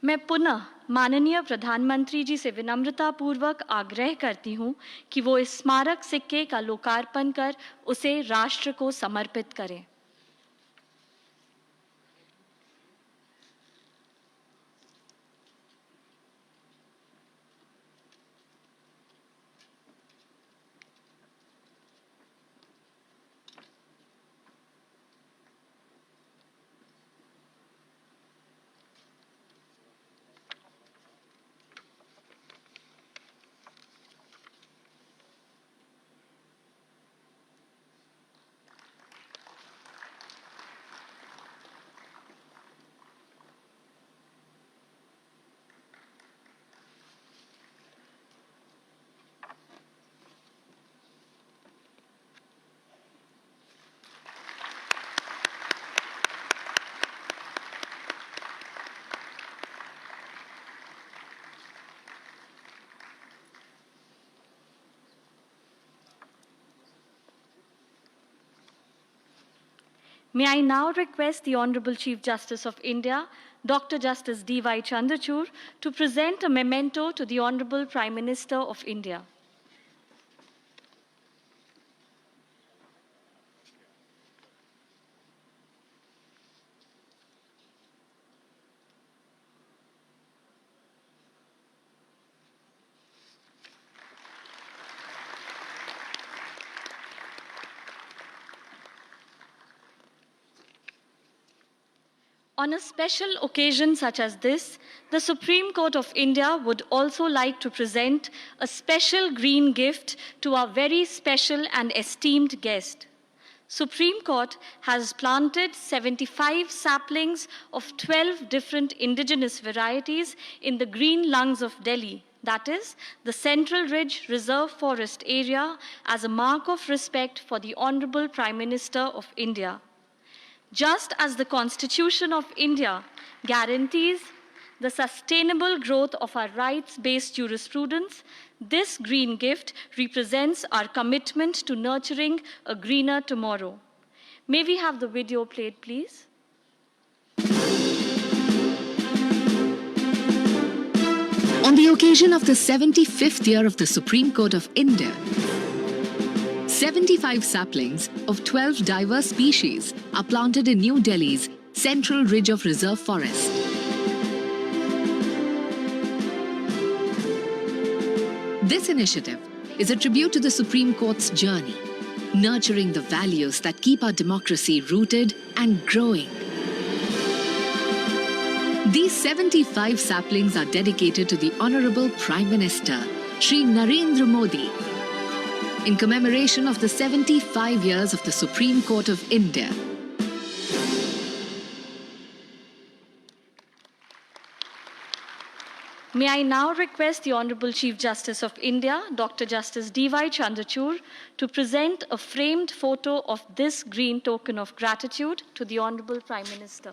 मैं पुनः माननीय प्रधानमंत्री जी से विनम्रतापूर्वक आग्रह करती हूं कि वो इस स्मारक सिक्के का लोकार्पण कर उसे राष्ट्र को समर्पित करें। May I now request the Honorable Chief Justice of India, Dr. Justice D.Y. Chandrachud, to present a memento to the Honorable Prime Minister of India. On a special occasion such as this, the Supreme Court of India would also like to present a special green gift to our very special and esteemed guest. Supreme Court has planted 75 saplings of 12 different indigenous varieties in the green lungs of Delhi, that is, the Central Ridge Reserve Forest area, as a mark of respect for the Honorable Prime Minister of India. Just as the Constitution of India guarantees the sustainable growth of our rights-based jurisprudence, this green gift represents our commitment to nurturing a greener tomorrow. May we have the video played, please? On the occasion of the 75th year of the Supreme Court of India, 75 saplings of 12 diverse species are planted in New Delhi's Central Ridge of Reserve Forest. This initiative is a tribute to the Supreme Court's journey, nurturing the values that keep our democracy rooted and growing. These 75 saplings are dedicated to the Honorable Prime Minister, Shri Narendra Modi, in commemoration of the 75 years of the Supreme Court of India. May I now request the Honorable Chief Justice of India, Dr. Justice D.Y. Chandrachud, to present a framed photo of this green token of gratitude to the Honorable Prime Minister.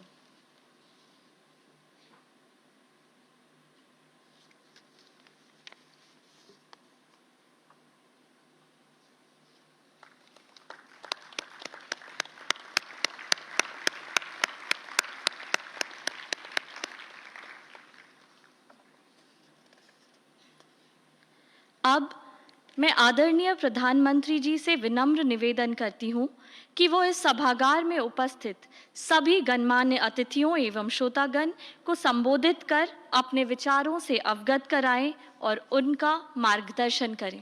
अब मैं आदरणीय प्रधानमंत्री जी से विनम्र निवेदन करती हूं कि वो इस सभागार में उपस्थित सभी गणमान्य अतिथियों एवं श्रोतागण को संबोधित कर अपने विचारों से अवगत कराएं और उनका मार्गदर्शन करें।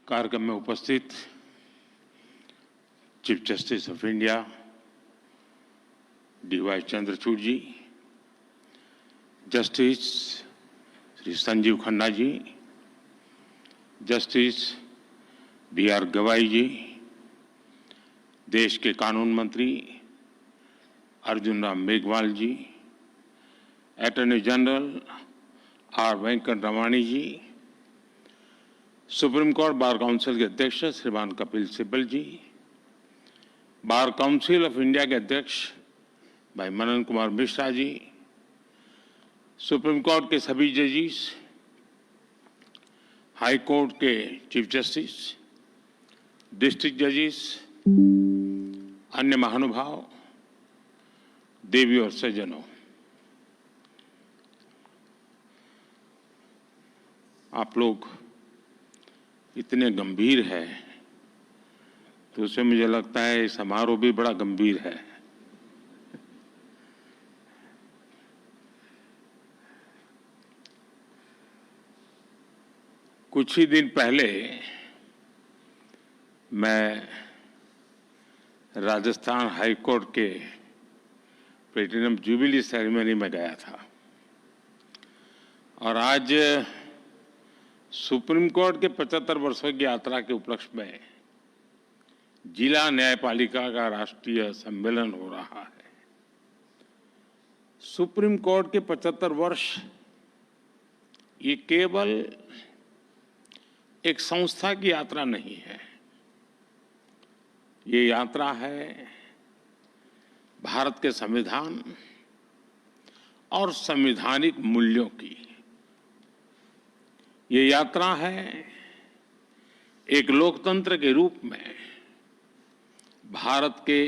कार्यक्रम में उपस्थित chief justice of India D Y. Chandrachud ji, justice Shri Sanjiv Khanna ji, justice B R. Gavai ji, देश के कानून मंत्री Arjun Ram Meghwal ji, attorney general R. Venkat Ramani ji, supreme court bar council के अध्यक्ष श्रीमान Kapil Sibal ji, bar council of India के अध्यक्ष भाई मनन कुमार मिश्रा जी, सुप्रीम कोर्ट के सभी जजेस, हाई कोर्ट के चीफ जस्टिस, डिस्ट्रिक्ट जजेस, अन्य महानुभाव, देवी और सज्जनों, आप लोग इतने गंभीर हैं तो उससे मुझे लगता है समारोह भी बड़ा गंभीर है। कुछ ही दिन पहले मैं राजस्थान हाई कोर्ट के प्लेटिनम जुबिली सेरेमनी में गया था और आज सुप्रीम कोर्ट के 75 वर्षों की यात्रा के उपलक्ष्य में जिला न्यायपालिका का राष्ट्रीय सम्मेलन हो रहा है। सुप्रीम कोर्ट के 75 वर्ष ये केवल एक संस्था की यात्रा नहीं है, ये यात्रा है भारत के संविधान और संवैधानिक मूल्यों की। ये यात्रा है एक लोकतंत्र के रूप में भारत के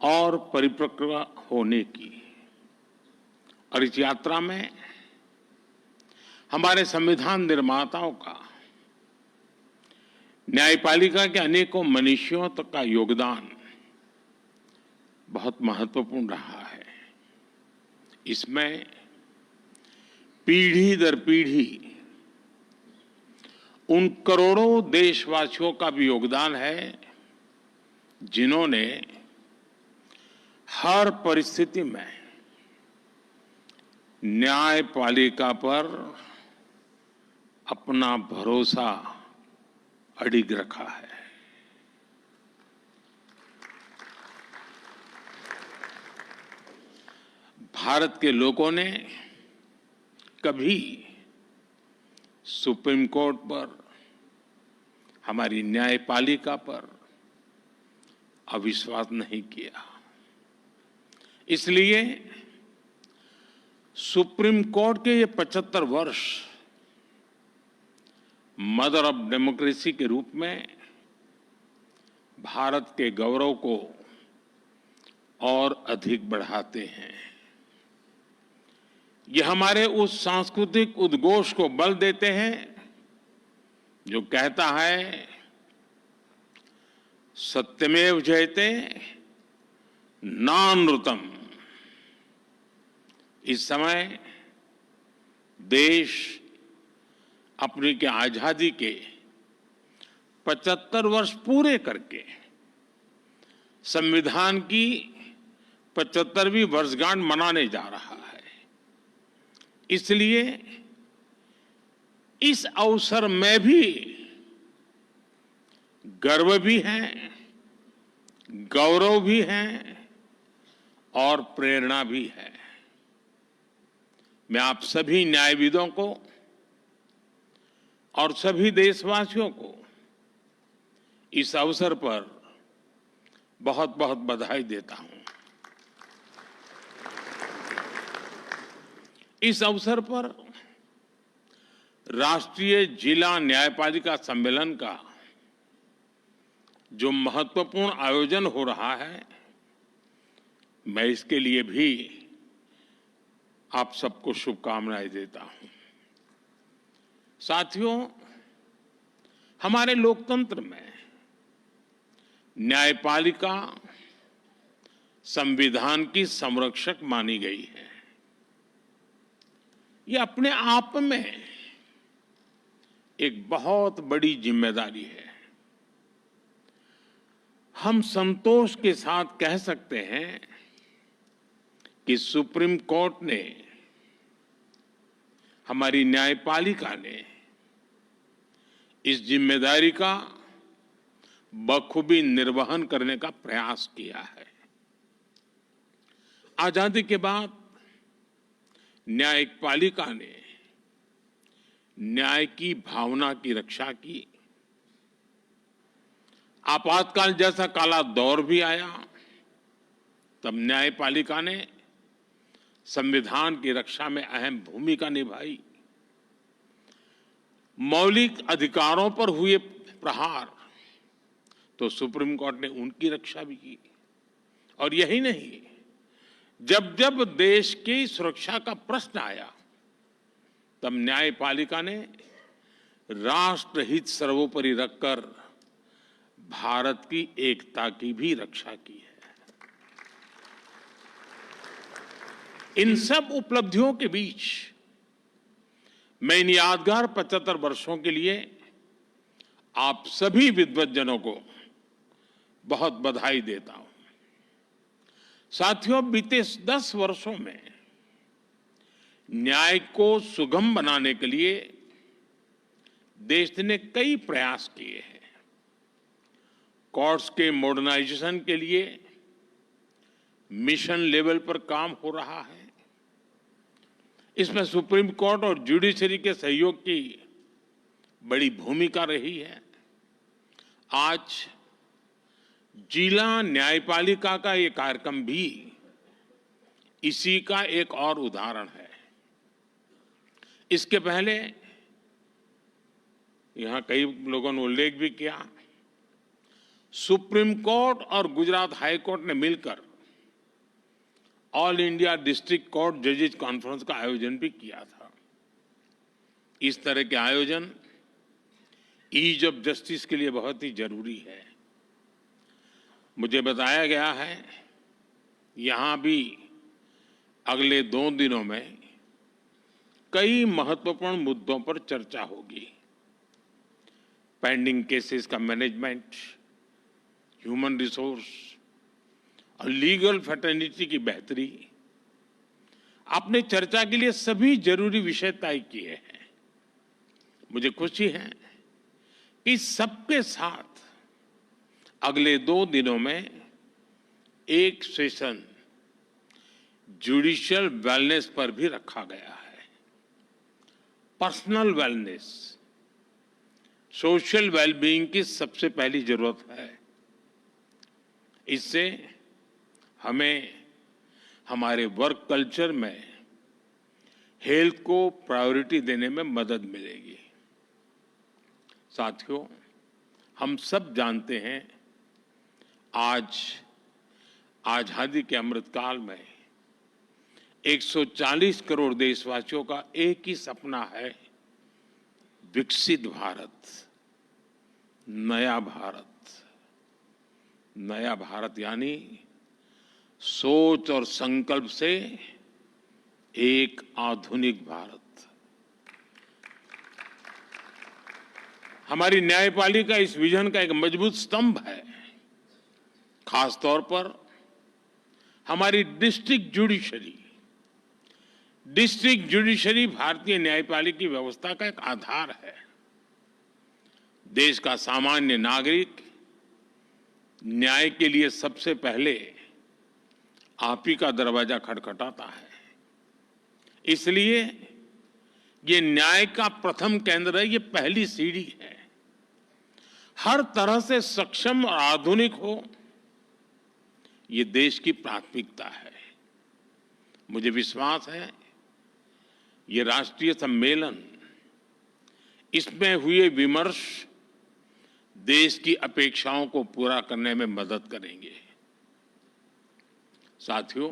और परिपक्व होने की। और इस यात्रा में हमारे संविधान निर्माताओं का, न्यायपालिका के अनेकों मनुष्यों तक का योगदान बहुत महत्वपूर्ण रहा है। इसमें पीढ़ी दर पीढ़ी उन करोड़ों देशवासियों का भी योगदान है जिन्होंने हर परिस्थिति में न्यायपालिका पर अपना भरोसा अडिग रखा है। भारत के लोगों ने कभी सुप्रीम कोर्ट पर, हमारी न्यायपालिका पर अविश्वास नहीं किया। इसलिए सुप्रीम कोर्ट के ये 75 वर्ष मदर ऑफ डेमोक्रेसी के रूप में भारत के गौरव को और अधिक बढ़ाते हैं। ये हमारे उस सांस्कृतिक उद्घोष को बल देते हैं जो कहता है सत्यमेव जयते नानृतम। इस समय देश अपनी के आजादी के 75 वर्ष पूरे करके संविधान की 75वीं वर्षगांठ मनाने जा रहा है। इसलिए इस अवसर में भी गर्व भी है, गौरव भी है और प्रेरणा भी है। मैं आप सभी न्यायविदों को और सभी देशवासियों को इस अवसर पर बहुत बहुत बधाई देता हूं। इस अवसर पर राष्ट्रीय जिला न्यायपालिका सम्मेलन का जो महत्वपूर्ण आयोजन हो रहा है, मैं इसके लिए भी आप सबको शुभकामनाएं देता हूं। साथियों, हमारे लोकतंत्र में न्यायपालिका संविधान की संरक्षक मानी गई है। ये अपने आप में एक बहुत बड़ी जिम्मेदारी है। हम संतोष के साथ कह सकते हैं कि सुप्रीम कोर्ट ने, हमारी न्यायपालिका ने इस जिम्मेदारी का बखूबी निर्वहन करने का प्रयास किया है। आजादी के बाद न्यायपालिका ने न्याय की भावना की रक्षा की। आपातकाल जैसा काला दौर भी आया, तब न्यायपालिका ने संविधान की रक्षा में अहम भूमिका निभाई। मौलिक अधिकारों पर हुए प्रहार तो सुप्रीम कोर्ट ने उनकी रक्षा भी की। और यही नहीं, जब जब देश की सुरक्षा का प्रश्न आया, तब न्यायपालिका ने राष्ट्रहित सर्वोपरि रखकर भारत की एकता की भी रक्षा की है। इन सब उपलब्धियों के बीच मैं इन यादगार 75 वर्षों के लिए आप सभी विद्वज्जनों को बहुत बधाई देता हूं। साथियों, बीते 10 वर्षों में न्याय को सुगम बनाने के लिए देश ने कई प्रयास किए हैं। कोर्ट्स के मॉडर्नाइजेशन के लिए मिशन लेवल पर काम हो रहा है। इसमें सुप्रीम कोर्ट और जुडिशरी के सहयोग की बड़ी भूमिका रही है। आज जिला न्यायपालिका का ये कार्यक्रम भी इसी का एक और उदाहरण है। इसके पहले यहां कई लोगों ने उल्लेख भी किया, सुप्रीम कोर्ट और गुजरात हाई कोर्ट ने मिलकर ऑल इंडिया डिस्ट्रिक्ट कोर्ट जजेस कॉन्फ्रेंस का आयोजन भी किया था। इस तरह के आयोजन ईज ऑफ जस्टिस के लिए बहुत ही जरूरी है। मुझे बताया गया है यहां भी अगले 2 दिनों में कई महत्वपूर्ण मुद्दों पर चर्चा होगी। पेंडिंग केसेस का मैनेजमेंट, ह्यूमन रिसोर्स और लीगल फैटर्निटी की बेहतरी। आपने चर्चा के लिए सभी जरूरी विषय तय किए हैं। मुझे खुशी है कि सबके साथ अगले 2 दिनों में एक सेशन जुडिशियल वेलनेस पर भी रखा गया है। पर्सनल वेलनेस, सोशल वेलबीइंग की सबसे पहली जरूरत है। इससे हमें हमारे वर्क कल्चर में हेल्थ को प्रायोरिटी देने में मदद मिलेगी। साथियों, हम सब जानते हैं आज आजादी के अमृतकाल में 140 करोड़ देशवासियों का एक ही सपना है, विकसित भारत, नया भारत। नया भारत यानी सोच और संकल्प से एक आधुनिक भारत। हमारी न्यायपालिका इस विजन का एक मजबूत स्तंभ है। खास तौर पर हमारी डिस्ट्रिक्ट जुडिशरी भारतीय न्यायपालिका की व्यवस्था का एक आधार है। देश का सामान्य नागरिक न्याय के लिए सबसे पहले आप ही का दरवाजा खटखटाता है। इसलिए ये न्याय का प्रथम केंद्र है, ये पहली सीढ़ी है। हर तरह से सक्षम और आधुनिक हो, ये देश की प्राथमिकता है। मुझे विश्वास है ये राष्ट्रीय सम्मेलन, इसमें हुए विमर्श देश की अपेक्षाओं को पूरा करने में मदद करेंगे। साथियों,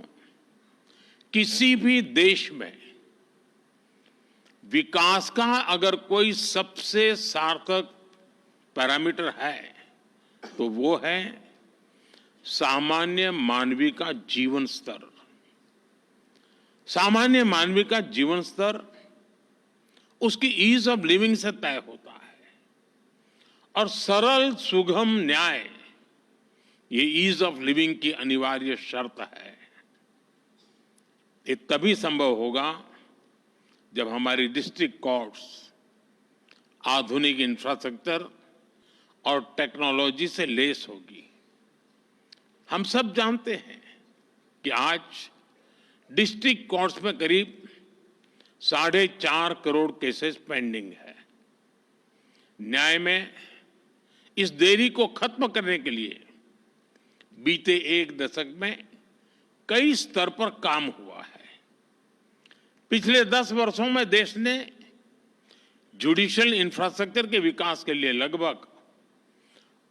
किसी भी देश में विकास का अगर कोई सबसे सार्थक पैरामीटर है तो वो है सामान्य मानवीय का जीवन स्तर। सामान्य मानवीय का जीवन स्तर उसकी ईज ऑफ लिविंग से तय होता है और सरल सुगम न्याय ये ईज ऑफ लिविंग की अनिवार्य शर्त है। ये तभी संभव होगा जब हमारी डिस्ट्रिक्ट कोर्ट्स आधुनिक इंफ्रास्ट्रक्चर और टेक्नोलॉजी से लैस होगी। हम सब जानते हैं कि आज डिस्ट्रिक्ट कोर्ट्स में करीब 4.5 करोड़ केसेस पेंडिंग है। न्याय में इस देरी को खत्म करने के लिए बीते 1 दशक में कई स्तर पर काम हुआ है। पिछले 10 वर्षों में देश ने जुडिशियल इंफ्रास्ट्रक्चर के विकास के लिए लगभग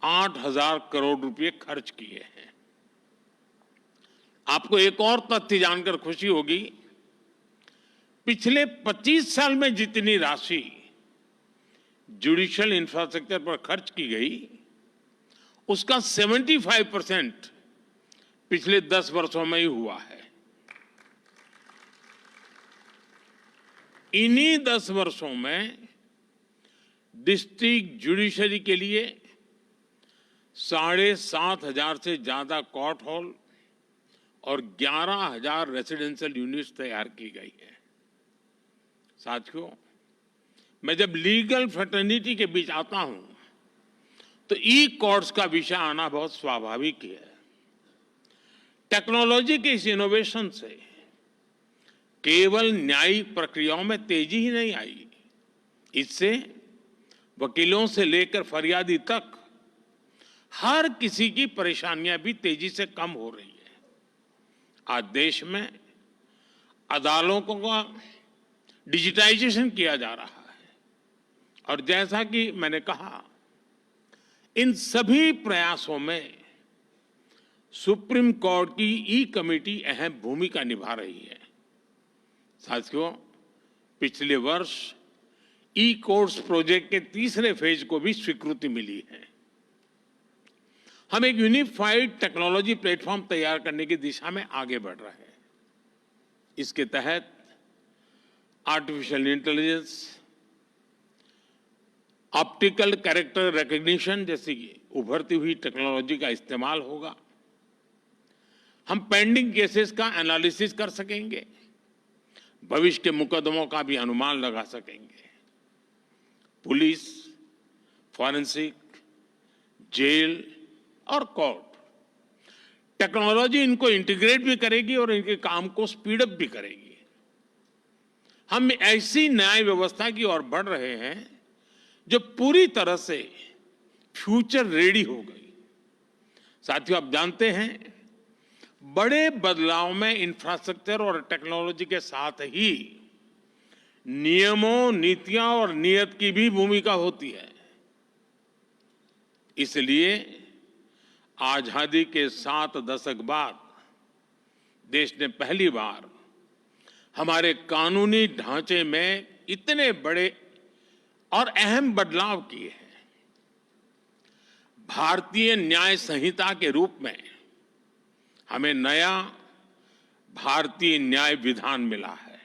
8,000 करोड़ रुपए खर्च किए हैं। आपको एक और तथ्य जानकर खुशी होगी, पिछले 25 साल में जितनी राशि जुडिशियल इंफ्रास्ट्रक्चर पर खर्च की गई, उसका 75% पिछले 10 वर्षों में ही हुआ है। इन्हीं 10 वर्षों में डिस्ट्रिक्ट जुडिशरी के लिए 7,500 से ज्यादा कोर्ट हॉल और 11,000 रेसिडेंशियल यूनिट्स तैयार की गई है। साथियों, मैं जब लीगल फ्रेटर्निटी के बीच आता हूं तो ई कोर्ट्स का विषय आना बहुत स्वाभाविक है। टेक्नोलॉजी के इस इनोवेशन से केवल न्यायिक प्रक्रियाओं में तेजी ही नहीं आई, इससे वकीलों से लेकर फरियादी तक हर किसी की परेशानियां भी तेजी से कम हो रही है। आज देश में अदालतों का डिजिटाइजेशन किया जा रहा है और जैसा कि मैंने कहा, इन सभी प्रयासों में सुप्रीम कोर्ट की ई कमेटी अहम भूमिका निभा रही है। साथियों, पिछले वर्ष ई कोर्ट्स प्रोजेक्ट के तीसरे फेज को भी स्वीकृति मिली है। हम एक यूनिफाइड टेक्नोलॉजी प्लेटफॉर्म तैयार करने की दिशा में आगे बढ़ रहे हैं। इसके तहत artificial intelligence, optical character recognition जैसी उभरती हुई टेक्नोलॉजी का इस्तेमाल होगा। हम पेंडिंग केसेस का एनालिसिस कर सकेंगे, भविष्य के मुकदमों का भी अनुमान लगा सकेंगे। पुलिस, फॉरेंसिक, जेल और कोर्ट टेक्नोलॉजी इनको इंटीग्रेट भी करेगी और इनके काम को स्पीड अप भी करेगी। हम ऐसी न्याय व्यवस्था की ओर बढ़ रहे हैं जो पूरी तरह से फ्यूचर रेडी हो गई। साथियों, आप जानते हैं, बड़े बदलाव में इंफ्रास्ट्रक्चर और टेक्नोलॉजी के साथ ही नियमों, नीतियां और नीयत की भी भूमिका होती है। इसलिए आजादी के 7 दशक बाद देश ने पहली बार हमारे कानूनी ढांचे में इतने बड़े और अहम बदलाव किए हैं। भारतीय न्याय संहिता के रूप में हमें नया भारतीय न्याय विधान मिला है।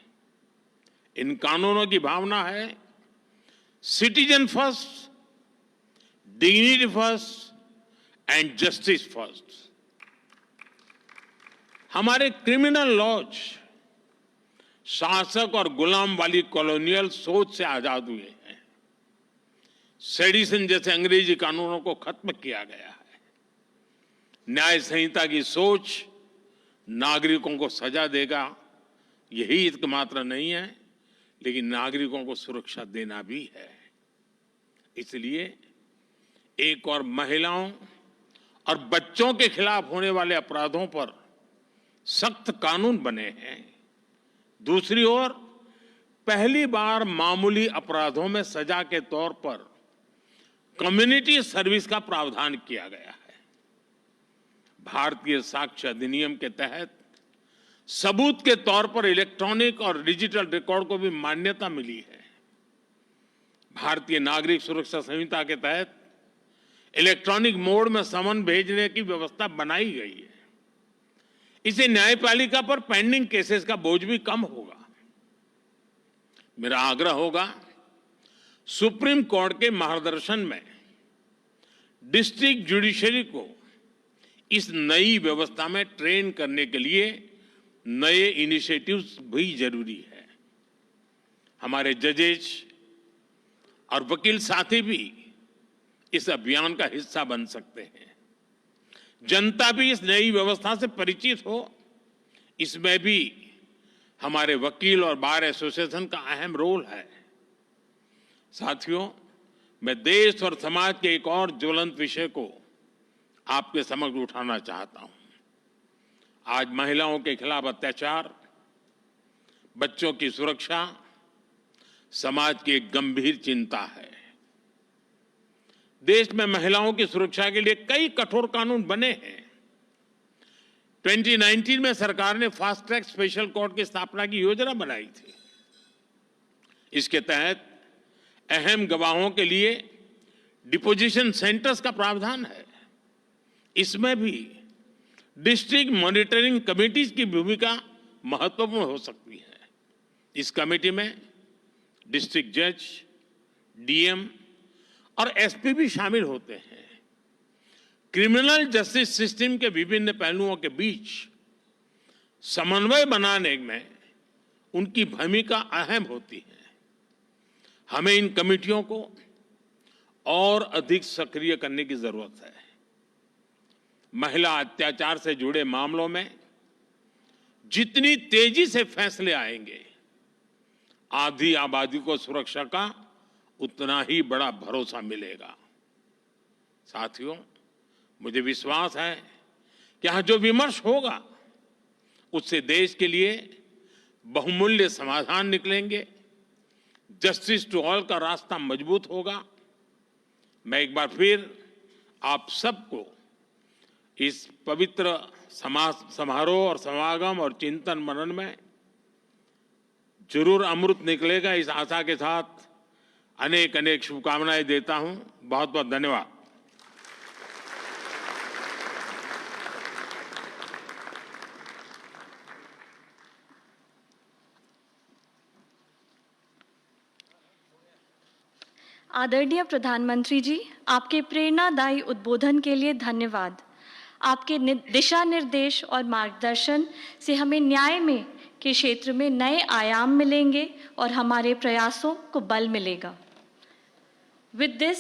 इन कानूनों की भावना है citizen first, dignity first and justice first. हमारे क्रिमिनल लॉज शासक और गुलाम वाली कॉलोनियल सोच से आजाद हुए हैं। सेडिशन जैसे अंग्रेजी कानूनों को खत्म किया गया है। न्याय संहिता की सोच नागरिकों को सजा देगा, यही एकमात्र नहीं है, लेकिन नागरिकों को सुरक्षा देना भी है। इसलिए एक और महिलाओं और बच्चों के खिलाफ होने वाले अपराधों पर सख्त कानून बने हैं। दूसरी ओर पहली बार मामूली अपराधों में सजा के तौर पर कम्युनिटी सर्विस का प्रावधान किया गया है। भारतीय साक्ष्य अधिनियम के तहत सबूत के तौर पर इलेक्ट्रॉनिक और डिजिटल रिकॉर्ड को भी मान्यता मिली है। भारतीय नागरिक सुरक्षा संहिता के तहत इलेक्ट्रॉनिक मोड में समन भेजने की व्यवस्था बनाई गई है। इससे न्यायपालिका पर पेंडिंग केसेस का बोझ भी कम होगा। मेरा आग्रह होगा, सुप्रीम कोर्ट के मार्गदर्शन में डिस्ट्रिक्ट जुडिशरी को इस नई व्यवस्था में ट्रेन करने के लिए नए इनिशिएटिव्स भी जरूरी है। हमारे जजेस और वकील साथी भी इस अभियान का हिस्सा बन सकते हैं। जनता भी इस नई व्यवस्था से परिचित हो, इसमें भी हमारे वकील और बार एसोसिएशन का अहम रोल है। साथियों, मैं देश और समाज के एक और ज्वलंत विषय को आपके समक्ष उठाना चाहता हूं। आज महिलाओं के खिलाफ अत्याचार, बच्चों की सुरक्षा समाज की एक गंभीर चिंता है। देश में महिलाओं की सुरक्षा के लिए कई कठोर कानून बने हैं। 2019 में सरकार ने फास्ट ट्रैक स्पेशल कोर्ट की स्थापना की योजना बनाई थी। इसके तहत अहम गवाहों के लिए डिपोजिशन सेंटर्स का प्रावधान है। इसमें भी डिस्ट्रिक्ट मॉनिटरिंग कमेटीज की भूमिका महत्वपूर्ण हो सकती है। इस कमेटी में डिस्ट्रिक्ट जज, डीएम और एसपी भी शामिल होते हैं। क्रिमिनल जस्टिस सिस्टम के विभिन्न पहलुओं के बीच समन्वय बनाने में उनकी भूमिका अहम होती है। हमें इन कमेटियों को और अधिक सक्रिय करने की जरूरत है। महिला अत्याचार से जुड़े मामलों में जितनी तेजी से फैसले आएंगे, आधी आबादी को सुरक्षा का उतना ही बड़ा भरोसा मिलेगा। साथियों, मुझे विश्वास है कि यहां जो विमर्श होगा उससे देश के लिए बहुमूल्य समाधान निकलेंगे। जस्टिस टू ऑल का रास्ता मजबूत होगा। मैं एक बार फिर आप सबको इस पवित्र समारोह और समागम और चिंतन मनन में जरूर अमृत निकलेगा, इस आशा के साथ अनेक अनेक शुभकामनाएं देता हूं। बहुत बहुत धन्यवाद। आदरणीय प्रधानमंत्री जी, आपके प्रेरणादायी उद्बोधन के लिए धन्यवाद। आपके दिशा निर्देश और मार्गदर्शन से हमें न्याय में के क्षेत्र में नए आयाम मिलेंगे और हमारे प्रयासों को बल मिलेगा। With this,